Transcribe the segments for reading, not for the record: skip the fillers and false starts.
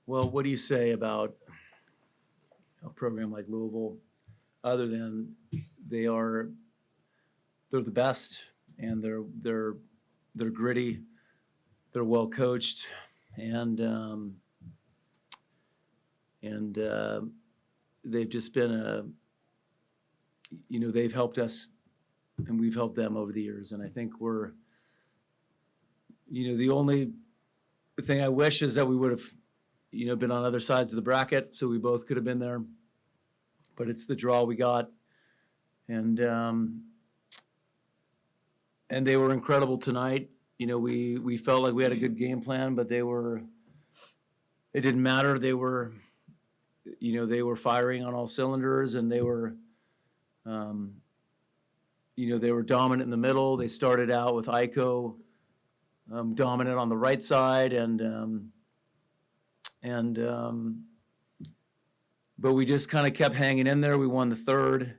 Well, what do you say about a program like Louisville, other than they're the best and they're gritty, they're well coached, and they've just been they've helped us and we've helped them over the years, and I think we're the only thing I wish is that we would have been on other sides of the bracket, so we both could have been there. But it's the draw we got, and they were incredible tonight. We felt like we had a good game plan, but it didn't matter. They were firing on all cylinders, and they were dominant in the middle. They started out with Iko dominant on the right side, but we just kind of kept hanging in there. We won the third,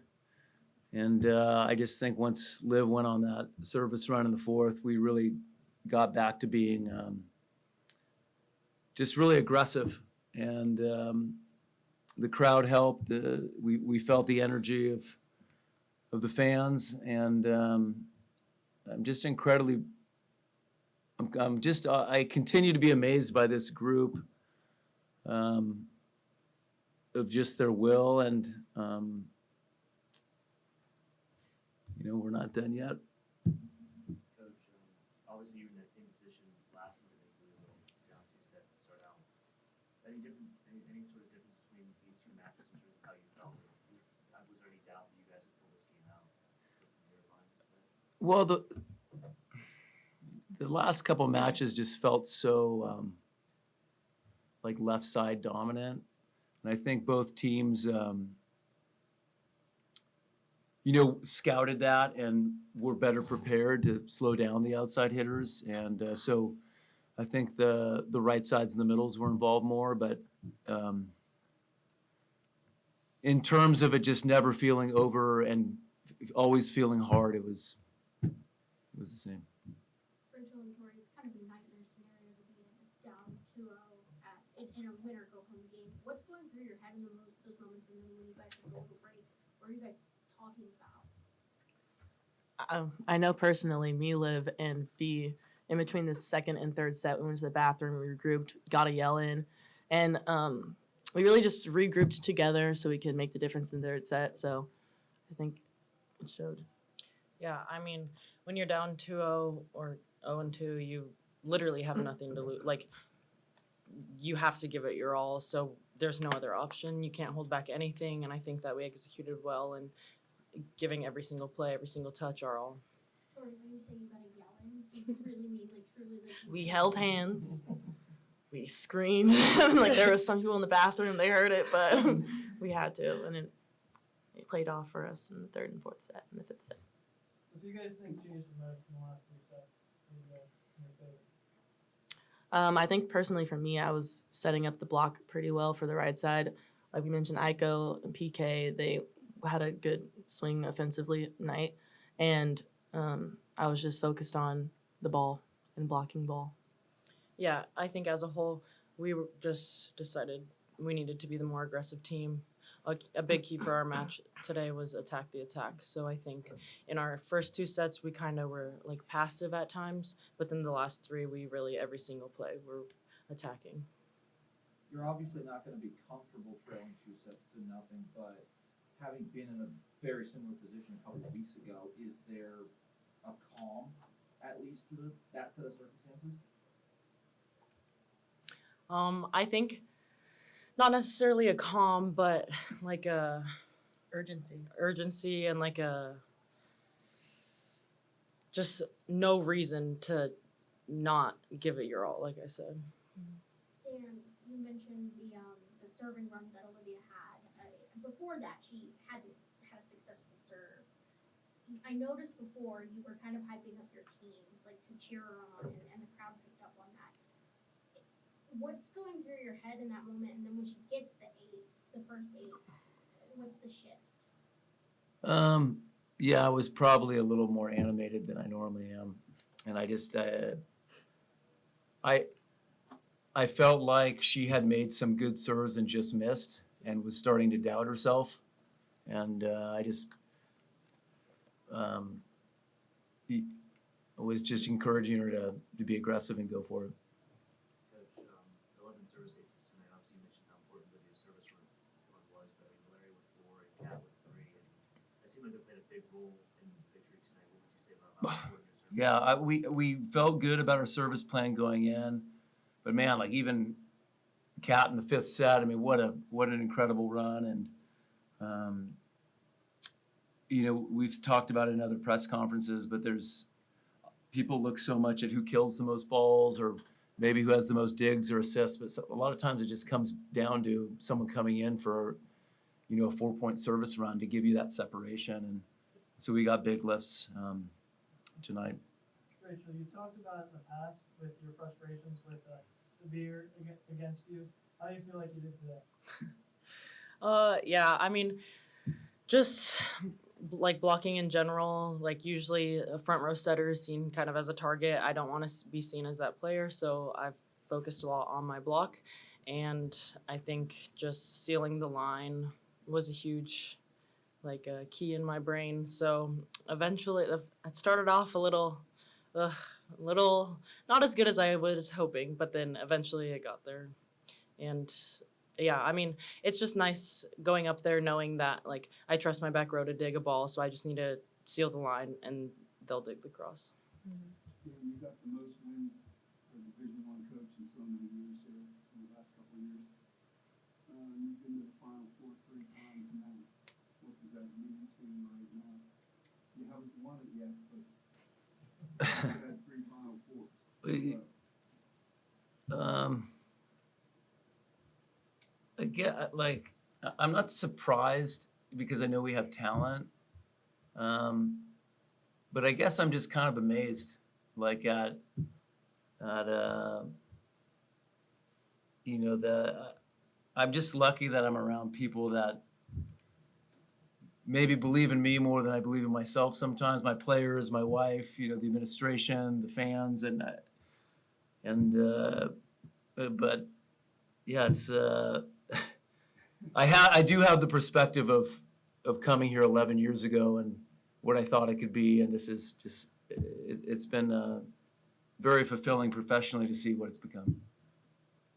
and I just think once Liv went on that service run in the fourth, we really got back to being just really aggressive, and the crowd helped. We felt the energy of the fans, and I'm just incredibly. I continue to be amazed by this group. Of just their will, and we're not done yet. Coach, obviously you were in that same position last week against Louisville, down 2 sets to start out. Any sort of difference between these two matches in terms of how you felt? Was there any doubt that you guys could pull this game out? Well, the last couple matches just felt so like left side dominant. And I think both teams, scouted that and were better prepared to slow down the outside hitters. And so I think the right sides and the middles were involved more. But in terms of it just never feeling over and always feeling hard, it was the same. Rachel and Torrey, it's kind of a nightmare scenario to be down 2-0 in a win or go home game. What's going through your head in those moments, and then when you guys go to break, what are you guys talking about? I know personally, me, Liv, and Fee, in between the second and third set, we went to the bathroom, we regrouped, got a yell in, and we really just regrouped together so we could make the difference in the third set. So I think it showed. Yeah, I mean, when you're down 2-0 or 0-2, you literally have nothing to lose. Like, you have to give it your all, so there's no other option. You can't hold back anything, and I think that we executed well and giving every single play, every single touch our all. Torrey, when you say you got to yell in, do you really mean like truly? Like, We held hands. We screamed. Like there was some people in the bathroom, they heard it, but we had to, and it played off for us in the third and fourth set and the fifth set. What do you guys think changed the most in the last 3 sets in your favor? I think personally for me, I was setting up the block pretty well for the right side. Like we mentioned, Iko and PK, they had a good swing offensively night, and I was just focused on the ball and blocking ball. Yeah, I think as a whole, we just decided we needed to be the more aggressive team. A big key for our match today was attack the attack. So I think in our first 2 sets, we kind of were like passive at times, but then the last 3, we really, every single play, were attacking. You're obviously not going to be comfortable trailing 2 sets to nothing, but having been in a very similar position a couple of weeks ago, is there a calm, at least, to that set of circumstances? I think not necessarily a calm, but like a urgency and like a just no reason to not give it your all, like I said. Dan, you mentioned the serving run that Olivia had. Before that, she hadn't had a successful serve. I noticed before you were kind of hyping up your team, like to cheer her on, and the crowd picked up on that. What's going through your head in that moment, and then when she gets the ace, the first ace, what's the shift? Yeah, I was probably a little more animated than I normally am, and I I felt like she had made some good serves and just missed and was starting to doubt herself. And I just was just encouraging her to be aggressive and go for it. Coach, 11 service aces tonight. Obviously, you mentioned how important Lydia's service run was, but I mean, Larry with 4 and Kat with 3, and it seemed like they played a big role in the victory tonight. What would you say about how important your service? Yeah, we felt good about our service plan going in, but man, like even Kat in the 5th set. I mean, what an incredible run, and you know, we've talked about it in other press conferences, but there's people look so much at who kills the most balls or maybe who has the most digs or assists, but a lot of times it just comes down to someone coming in for, you know, a 4-point service run to give you that separation, and so we got big lifts tonight. Rachel, you talked about in the past with your frustrations with the beer against you. How do you feel like you did today? Yeah, I mean, just like blocking in general, like usually a front row setter is seen kind of as a target. I don't want to be seen as that player, so I've focused a lot on my block, and I think just sealing the line was a huge key in my brain. So eventually it started off a little not as good as I was hoping, but then eventually it got there. And yeah, I mean, it's just nice going up there knowing that like I trust my back row to dig a ball, so I just need to seal the line and they'll dig the cross. Yeah, you got the most wins for a Division I coach in so many years here in the last couple of years. You've been to the Final Four 3 times now. What does that mean to you right now? You haven't won it yet, but you've had 3 Final Fours. Again, like I'm not surprised because I know we have talent, but I guess I'm just kind of amazed, like at you know, I'm just lucky that I'm around people that maybe believe in me more than I believe in myself sometimes. My players, my wife, you know, the administration, the fans, but yeah, it's I do have the perspective of coming here 11 years ago and what I thought it could be, and this is just it's been very fulfilling professionally to see what it's become.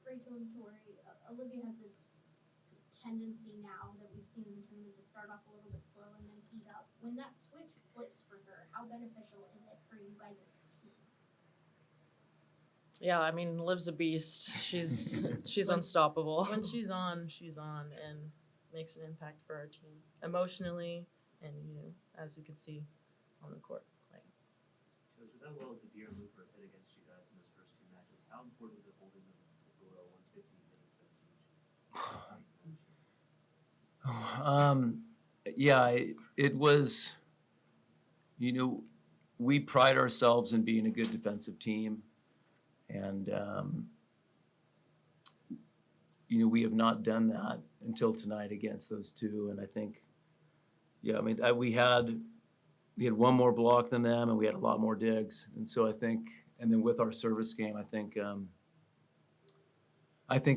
Rachel and Torrey, Olivia has this tendency now that we've seen in the tournament to start off a little bit slow and then heat up. When that switch flips for her, how beneficial is it for you guys as a team? Yeah, I mean, Liv's a beast. She's When- unstoppable. When she's on and makes an impact for our team emotionally and, you know, as you can see on the court. Like, Coach, with how well DeBeer and Luper hit against you guys in those first 2 matches, how important was it holding them to below 150 hitting 17? Yeah, it was, you know, we pride ourselves in being a good defensive team, and you know, we have not done that until tonight against those 2, and I think, yeah, I mean, we had one more block than them, and we had a lot more digs, and so I think, and then with our service game, I think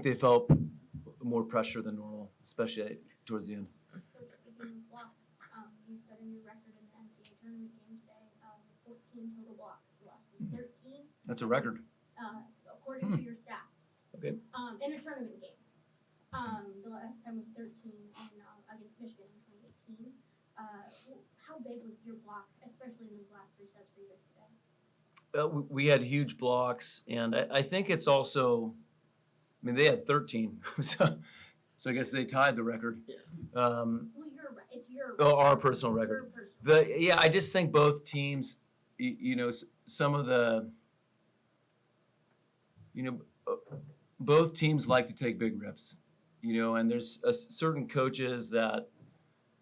they felt more pressure than normal, especially towards the end. Coach, speaking of blocks, you set a new record in the NCAA tournament game today, 14 total blocks. The last was 13. That's a record. According to your stats. Okay. In a tournament game. The last time was 13 against Michigan in 2018. How big was your block, especially in those last 3 sets for you guys today? We had huge blocks, and I think it's also, I mean, they had 13, so I guess they tied the record. Yeah. Well, it's your Our personal record. Your personal. Yeah, I just think both teams, you know, some of the, you know, both teams like to take big rips, you know, and there's certain coaches that,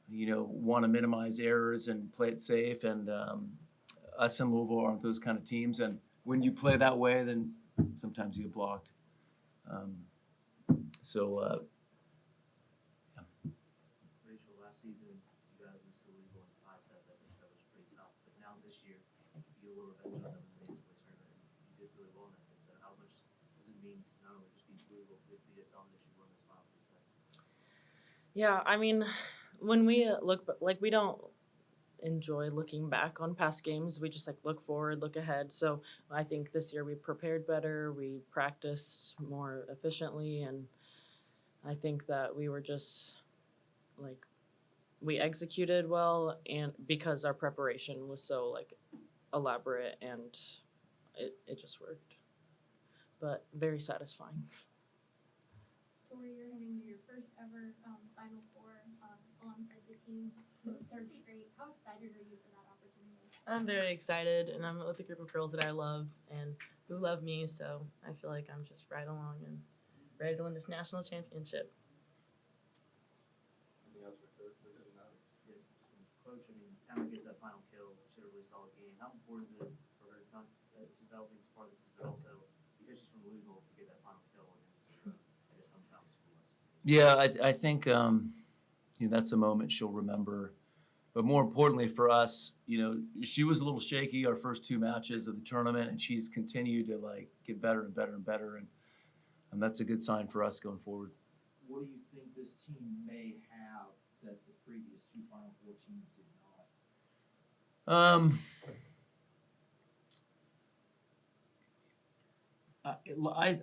you know, want to minimize errors and play it safe, and us in Louisville aren't those kind of teams, and when you play that way, then sometimes you get blocked. Rachel, last season, you guys used to lose in 5 sets. I think that was pretty tough. But now this year, you were revenge on them in the NCAA tournament. You did really well in that. So how much does it mean to not only just Yeah, I mean, when we we don't enjoy looking back on past games. We just like look forward, look ahead. So I think this year we prepared better, we practiced more efficiently, and I think that we were just like we executed well, and because our preparation was so like elaborate and it just worked. But very satisfying. Torrey, you're heading to your first ever Final Four alongside the team, third straight. How excited are you for that opportunity? I'm very excited, and I'm with a group of girls that I love and who love me, so I feel like I'm just right along and ready to win this national championship. Yeah, Coach, I mean, Emma gets that final kill. She had a really solid game. How important is it for her not developing as part of this, but also because she's from Louisville to get that final kill against her, I guess, hometown school? Yeah, I think that's a moment she'll remember. But more importantly for us, she was a little shaky our first two matches of the tournament, and she's continued to like get better and better and better, and that's a good sign for us going forward. What do you think this team may have that the previous two Final Four teams did not?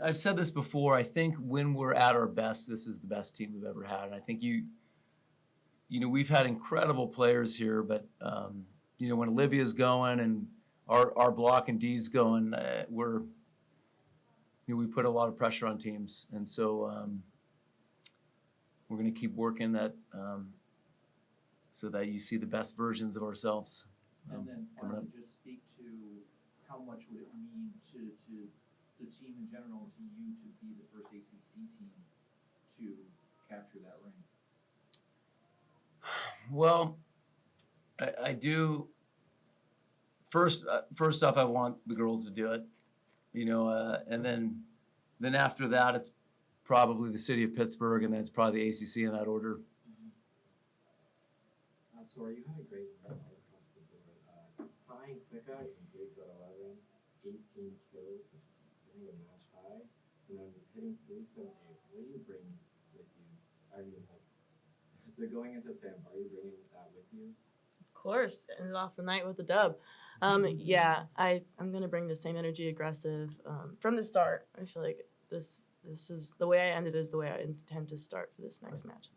I've said this before. I think when we're at our best, this is the best team we've ever had. And I think we've had incredible players here, but when Olivia's going and our block and D's going, we put a lot of pressure on teams, and so we're going to keep working that so that you see the best versions of ourselves. And then coming up. finally, just speak to how much would it mean to the team in general, to you, to be the first ACC team to capture that ring? Well, I do. First off, I want the girls to do it, and then after that, it's probably the city of Pittsburgh, and then it's probably the ACC in that order. Torrey, you had a great run all across the board. Tying Klika and Diggs at 11, 18 kills, which is hitting a match high, and then hitting 37-8. What do you bring with you? I mean, so going into Tampa, are you bringing that with you? Of course, ended off the night with a dub. Yeah, I'm gonna bring the same energy, aggressive from the start. I feel like this is the way I ended is the way I intend to start for this next match.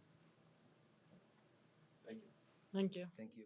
Thank you. Thank you. Thank you.